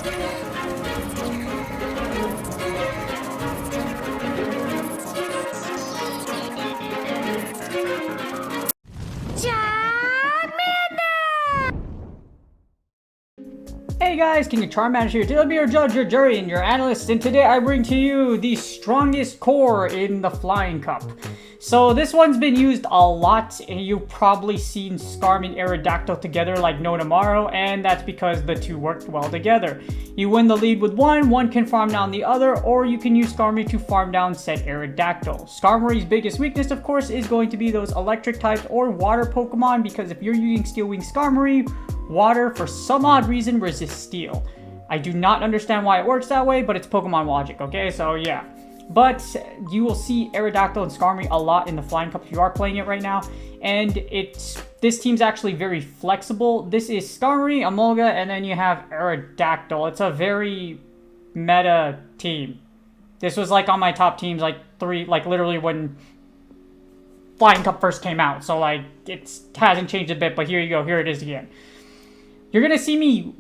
Hey guys, King of Charmander here. Today I'll be your judge, your jury, and your analyst, and today I bring to you the strongest core in the Flying Cup. So this one's been used a lot, and you've probably seen Skarmory and Aerodactyl together like no tomorrow, and that's because the two worked well together. You win the lead with one can farm down the other, or you can use Skarmory to farm down said Aerodactyl. Skarmory's biggest weakness, of course, is going to be those electric types or water Pokemon, because if you're using Steel Wing Skarmory, water, for some odd reason, resists steel. I do not understand why it works that way, but it's Pokemon logic, okay? So yeah. But you will see Aerodactyl and Skarmory a lot in the Flying Cup if you are playing it right now. And this team's actually very flexible. This is Skarmory, Emolga, and then you have Aerodactyl. It's a very meta team. This was like on my top teams, like literally when Flying Cup first came out. So like it hasn't changed a bit, but here you go, here it is again. You're going to see me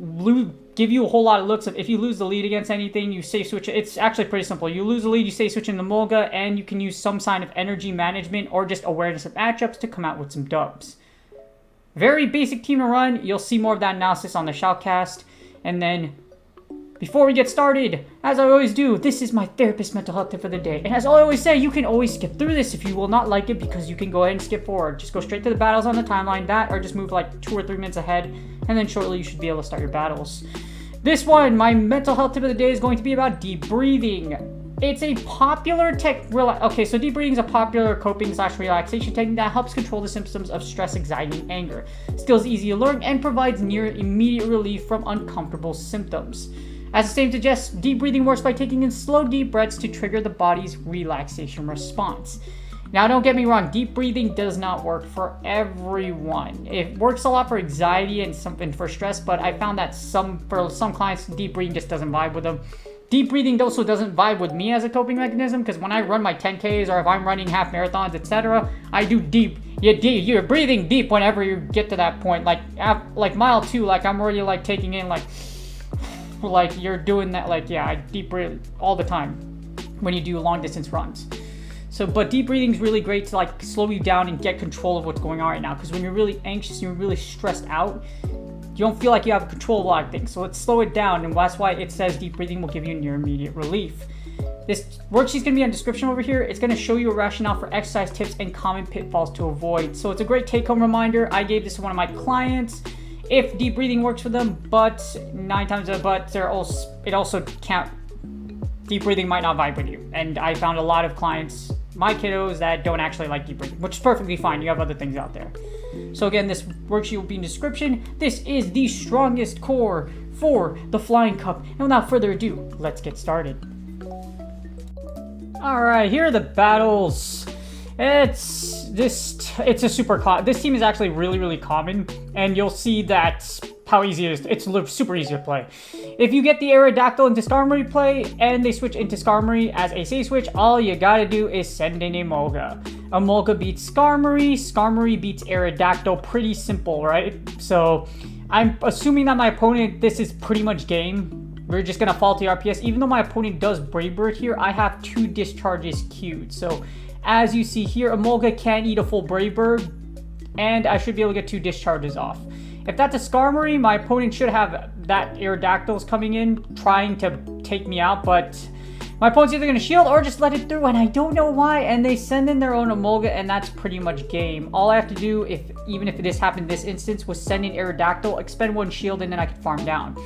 give you a whole lot of looks of if you lose the lead against anything, you safe switch. It's actually pretty simple. You lose the lead, you safe switch in the Emolga, and you can use some sign of energy management or just awareness of matchups to come out with some dubs. Very basic team to run. You'll see more of that analysis on the shoutcast. And then, before we get started, as I always do, this is my therapist mental health tip for the day. And as I always say, you can always skip through this if you will not like it, because you can go ahead and skip forward. Just go straight to the battles on the timeline, or just move like 2 or 3 minutes ahead, and then shortly you should be able to start your battles. This one, my mental health tip of the day, is going to be about deep breathing. It's a popular okay, so deep breathing is a popular coping / relaxation technique that helps control the symptoms of stress, anxiety, and anger. Skill is easy to learn and provides near immediate relief from uncomfortable symptoms. As the name suggests, deep breathing works by taking in slow, deep breaths to trigger the body's relaxation response. Now, don't get me wrong, deep breathing does not work for everyone. It works a lot for anxiety and something for stress, but I found that for some clients, deep breathing just doesn't vibe with them. Deep breathing also doesn't vibe with me as a coping mechanism, because when I run my 10Ks or if I'm running half marathons, etc., I do deep. You're breathing deep whenever you get to that point. Like mile 2, like I'm already like taking in like you're doing that, I deep breathe all the time when you do long distance runs. So, but deep breathing is really great to like slow you down and get control of what's going on right now, because when you're really anxious, you're really stressed out, you don't feel like you have control of a lot of things. So let's slow it down, and that's why it says deep breathing will give you near immediate relief. This worksheet's going to be on the description over here. It's going to show you a rationale for exercise tips and common pitfalls to avoid. So it's a great take-home reminder. I gave this to one of my clients. If deep breathing works for them, but 9 times out of but it also can't. Deep breathing might not vibe with you, and I found a lot of clients, my kiddos, that don't actually like deep breathing, which is perfectly fine. You have other things out there. So again, this worksheet will be in the description. This is the strongest core for the Flying Cup, and without further ado, let's get started. All right, here are the battles. It's a super this team is actually really common, and you'll see that how easy it is. It's super easy to play. If you get the Aerodactyl into Skarmory play and they switch into Skarmory as a safe switch, all you gotta do is send in Emolga. Emolga beats Skarmory, Skarmory beats Aerodactyl. Pretty simple, right? So I'm assuming that my opponent, this is pretty much game. We're just gonna fall to RPS. Even though my opponent does Brave Bird here, I have 2 discharges queued. So as you see here, Emolga can't eat a full Brave Bird, and I should be able to get 2 discharges off. If that's a Skarmory, my opponent should have that Aerodactyls coming in, trying to take me out, but my opponent's either going to shield or just let it through, and I don't know why, and they send in their own Emolga, and that's pretty much game. All I have to do, even if this happened in this instance, was send in Aerodactyl, expend 1 shield, and then I can farm down.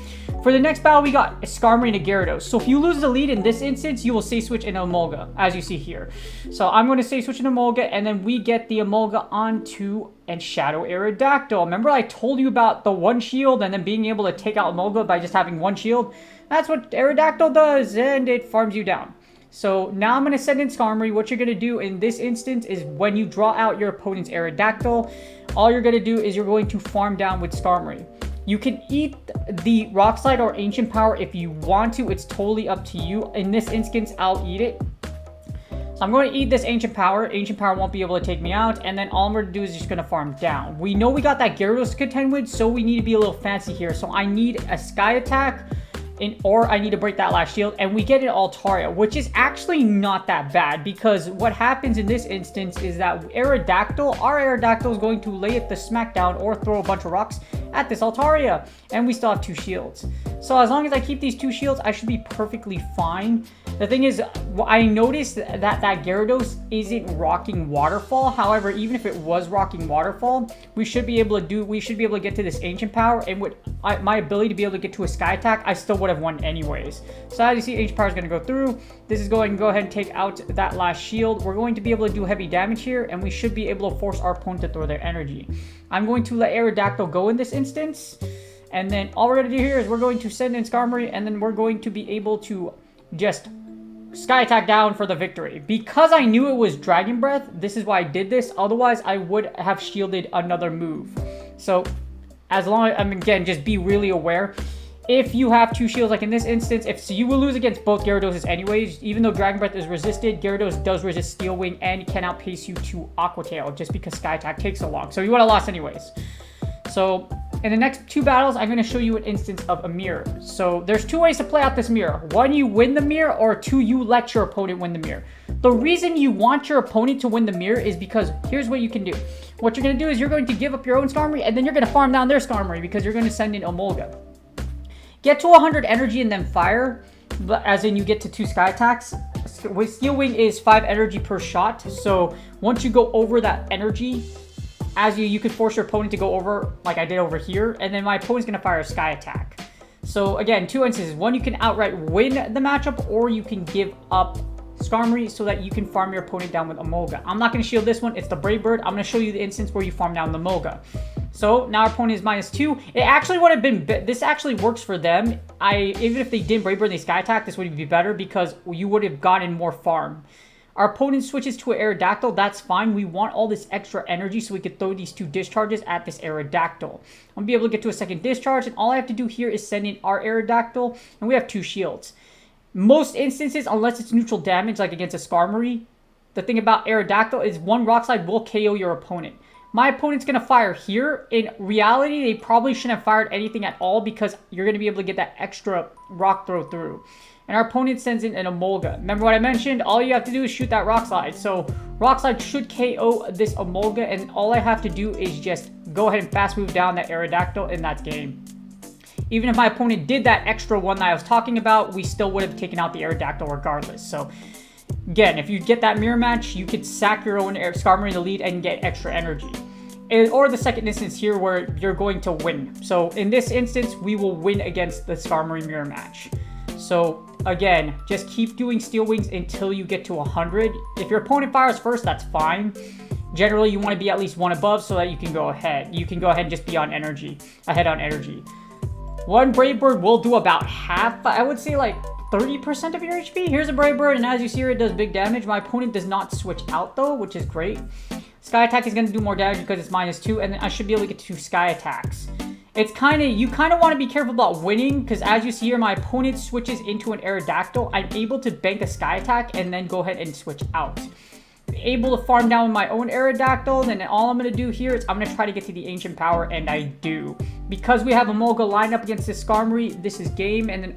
For the next battle, we got a Skarmory and a Gyarados. So if you lose the lead in this instance, you will safe switch in Emolga, as you see here. So I'm going to safe switch in Emolga, and then we get the Emolga onto and Shadow Aerodactyl. Remember I told you about the 1 shield and then being able to take out Emolga by just having 1 shield? That's what Aerodactyl does, and it farms you down. So now I'm going to send in Skarmory. What you're going to do in this instance is when you draw out your opponent's Aerodactyl, all you're going to do is you're going to farm down with Skarmory. You can eat the Rock Slide or Ancient Power if you want to. It's totally up to you. In this instance, I'll eat it. So I'm going to eat this Ancient Power. Ancient Power won't be able to take me out. And then all I'm going to do is just going to farm down. We know we got that Gyarados to contend with, so we need to be a little fancy here. So I need a Sky Attack or I need to break that last shield, and we get an Altaria, which is actually not that bad, because what happens in this instance is that our Aerodactyl is going to lay it the smackdown or throw a bunch of rocks at this Altaria, and we still have 2 shields. So as long as I keep these 2 shields, I should be perfectly fine. The thing is, I noticed that Gyarados isn't rocking Waterfall. However, even if it was rocking Waterfall, we should be able to get to this Ancient Power, and with my ability to be able to get to a Sky Attack, I still would have won anyways. So as you see, Ancient Power is going to go through. This is going to go ahead and take out that last shield. We're going to be able to do heavy damage here, and we should be able to force our opponent to throw their energy. I'm going to let Aerodactyl go in this instance, and then all we're going to do here is we're going to send in Skarmory, and then we're going to be able to just Sky Attack down for the victory. Because I knew it was Dragon Breath, this is why I did this. Otherwise, I would have shielded another move. So, as long as, again, just be really aware. If you have 2 shields, like in this instance, you will lose against both Gyaradoses anyways. Even though Dragon Breath is resisted, Gyarados does resist Steel Wing and can outpace you to Aqua Tail, just because Sky Attack takes so long. So you would have lost anyways. So, in the next 2 battles, I'm going to show you an instance of a mirror. So, there's 2 ways to play out this mirror. 1, you win the mirror, or 2, you let your opponent win the mirror. The reason you want your opponent to win the mirror is because here's what you can do. What you're going to do is you're going to give up your own Skarmory, and then you're going to farm down their Skarmory because you're going to send in Emolga. Get to 100 energy and then fire, as in you get to 2 Sky Attacks. With Steel Wing is 5 energy per shot, so once you go over that energy, you could force your opponent to go over, like I did over here, and then my opponent's going to fire a Sky Attack. So again, 2 instances. 1, you can outright win the matchup, or you can give up Skarmory so that you can farm your opponent down with Emolga. I'm not going to shield this one. It's the Brave Bird. I'm going to show you the instance where you farm down the Emolga. So now our opponent is -2. It actually would have been, this actually works for them. Even if they didn't Brave Bird and they Sky Attack, this would be better because you would have gotten more farm. Our opponent switches to an Aerodactyl, that's fine. We want all this extra energy so we could throw these 2 discharges at this Aerodactyl. I'm going to be able to get to a second discharge, and all I have to do here is send in our Aerodactyl, and we have 2 shields. Most instances, unless it's neutral damage, like against a Skarmory, the thing about Aerodactyl is 1 Rock Slide will KO your opponent. My opponent's going to fire here. In reality, they probably shouldn't have fired anything at all because you're going to be able to get that extra rock throw through. And our opponent sends in an Emolga. Remember what I mentioned? All you have to do is shoot that Rock Slide. So Rock Slide should KO this Emolga, and all I have to do is just go ahead and fast move down that Aerodactyl, and that's game. Even if my opponent did that extra one that I was talking about, we still would have taken out the Aerodactyl regardless. So again, if you get that mirror match, you could sack your own Skarmory in the lead and get extra energy. Or the second instance here where you're going to win. So in this instance, we will win against the Skarmory mirror match. So again, just keep doing Steel Wings until you get to 100. If your opponent fires first, that's fine. Generally, you want to be at least 1 above so that you can go ahead. You can go ahead and just be on energy, ahead on energy. 1 Brave Bird will do about half, I would say like 30% of your HP. Here's a Brave Bird, and as you see here, it does big damage. My opponent does not switch out though, which is great. Sky Attack is going to do more damage because it's -2, and then I should be able to get 2 Sky Attacks. It's you kind of want to be careful about winning, because as you see here, my opponent switches into an Aerodactyl. I'm able to bank a Sky Attack and then go ahead and switch out. Able to farm down with my own Aerodactyl, then all I'm going to do here is I'm going to try to get to the Ancient Power, and I do. Because we have Emolga lined up against this Skarmory, this is game, and then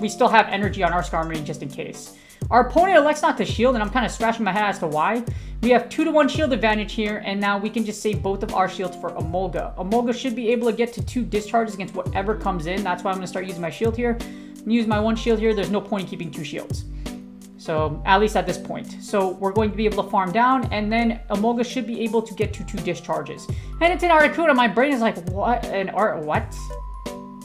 we still have energy on our Skarmory just in case. Our opponent elects not to shield, and I'm kind of scratching my head as to why. We have 2-to-1 shield advantage here, and now we can just save both of our shields for Emolga. Emolga should be able to get to 2 discharges against whatever comes in. That's why I'm going to start using my shield here. I'm going to use my 1 shield here. There's no point in keeping 2 shields. So, at least at this point. So, we're going to be able to farm down, and then Emolga should be able to get to 2 discharges. And it's an Articuno. My brain is like, what? What?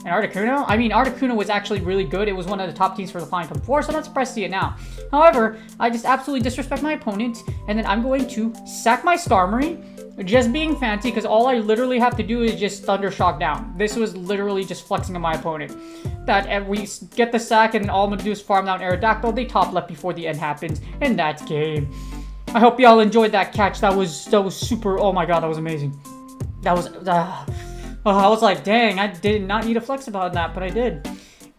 And Articuno? I mean, Articuno was actually really good. It was one of the top teams for the Flying Cup before, so I'm not surprised to see it now. However, I just absolutely disrespect my opponent, and then I'm going to sack my Skarmory, just being fancy, because all I literally have to do is just Thunder Shock down. This was literally just flexing on my opponent. That we get the sack, and all I'm going to do is farm down Aerodactyl. They top left before the end happens, and that's game. I hope y'all enjoyed that catch. That was super, oh my god, that was amazing. That was, I was like, dang, I did not need to flex about that, but I did.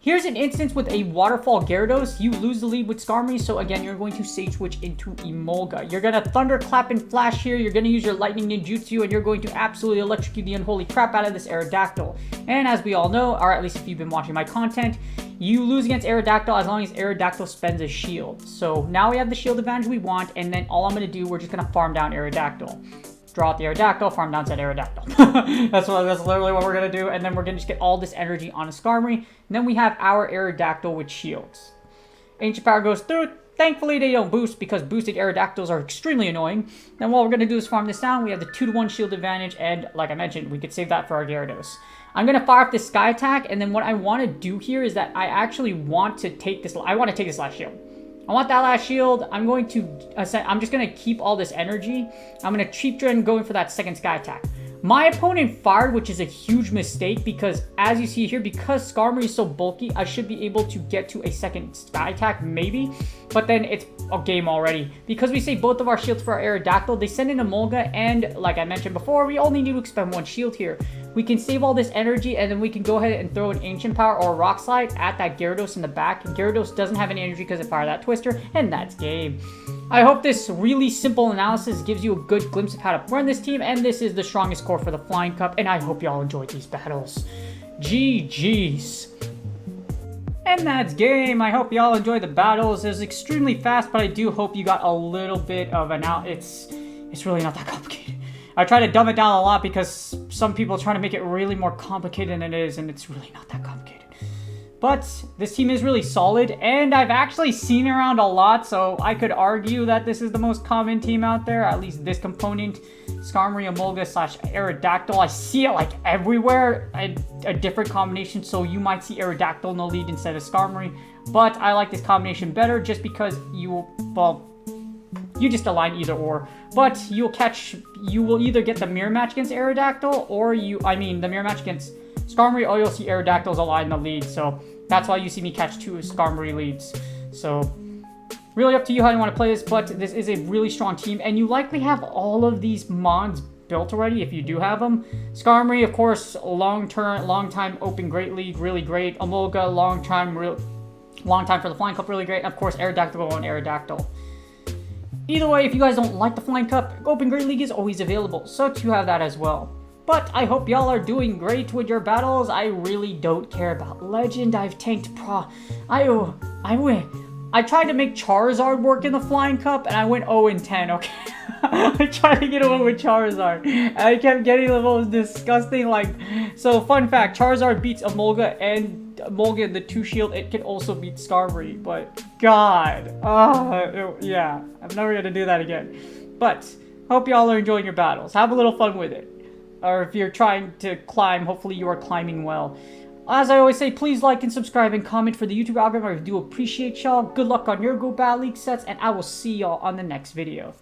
Here's an instance with a Waterfall Gyarados. You lose the lead with Skarmory, so again, you're going to Sage Switch into Emolga. You're going to Thunderclap and Flash here. You're going to use your Lightning Ninjutsu, and you're going to absolutely electrocute the unholy crap out of this Aerodactyl. And as we all know, or at least if you've been watching my content, you lose against Aerodactyl as long as Aerodactyl spends a shield. So now we have the shield advantage we want, and then all I'm going to do, we're just going to farm down Aerodactyl. Draw out the Aerodactyl, farm down said Aerodactyl. that's literally what we're going to do. And then we're going to just get all this energy on a Skarmory. And then we have our Aerodactyl with shields. Ancient Power goes through. Thankfully, they don't boost because boosted Aerodactyls are extremely annoying. Then what we're going to do is farm this down. We have the 2-to-1 shield advantage. And like I mentioned, we could save that for our Gyarados. I'm going to fire up this Sky Attack. And then what I want to do here is that I actually want to take this. I want to take this last shield. I want that last shield. I'm just going to keep all this energy. I'm going to Cheap Drain going for that second Sky Attack. My opponent fired, which is a huge mistake because as you see here, because Skarmory is so bulky, I should be able to get to a second Sky Attack maybe, but then it's a game already. Because we save both of our shields for our Aerodactyl, they send in Emolga, and like I mentioned before, we only need to expend one shield here. We can save all this energy, and then we can go ahead and throw an Ancient Power or a Rock Slide at that Gyarados in the back. Gyarados doesn't have any energy because it fired that Twister, and that's game. I hope this really simple analysis gives you a good glimpse of how to run this team, and this is the strongest core for the Flying Cup, and I hope y'all enjoyed these battles. GG's. And that's game. I hope y'all enjoyed the battles. It was extremely fast, but I do hope you got a little bit of an out. It's really not that complicated. I try to dumb it down a lot because some people are trying to make it really more complicated than it is, and it's really not that complicated. But this team is really solid, and I've actually seen around a lot, so I could argue that this is the most common team out there, at least this component, Skarmory, Emolga / Aerodactyl. I see it like everywhere, a different combination, so you might see Aerodactyl in the lead instead of Skarmory, but I like this combination better just because you just align either or, but you will either get the mirror match against Aerodactyl, or the mirror match against Skarmory, or you'll see Aerodactyls align in the lead, so that's why you see me catch 2 Skarmory leads. So, really up to you how you want to play this, but this is a really strong team, and you likely have all of these mods built already if you do have them. Skarmory, of course, long time open great league, really great. Emolga, long time for the Flying Cup, really great. And of course, Aerodactyl and Aerodactyl. Either way, if you guys don't like the Flying Cup, Open Great League is always available, so you have that as well. But I hope y'all are doing great with your battles. I really don't care about Legend. I've tanked Pro. I tried to make Charizard work in the Flying Cup, and I went 0-10, okay? I tried to get away with Charizard, and I kept getting the most disgusting, So, fun fact, Charizard beats Emolga, and Emolga in the 2-shield, it can also beat Skarmory, but God. Yeah, I'm never gonna do that again. But, hope y'all are enjoying your battles. Have a little fun with it. Or if you're trying to climb, hopefully you are climbing well. As I always say, please like and subscribe and comment for the YouTube algorithm. I do appreciate y'all. Good luck on your Go Battle League sets, and I will see y'all on the next video.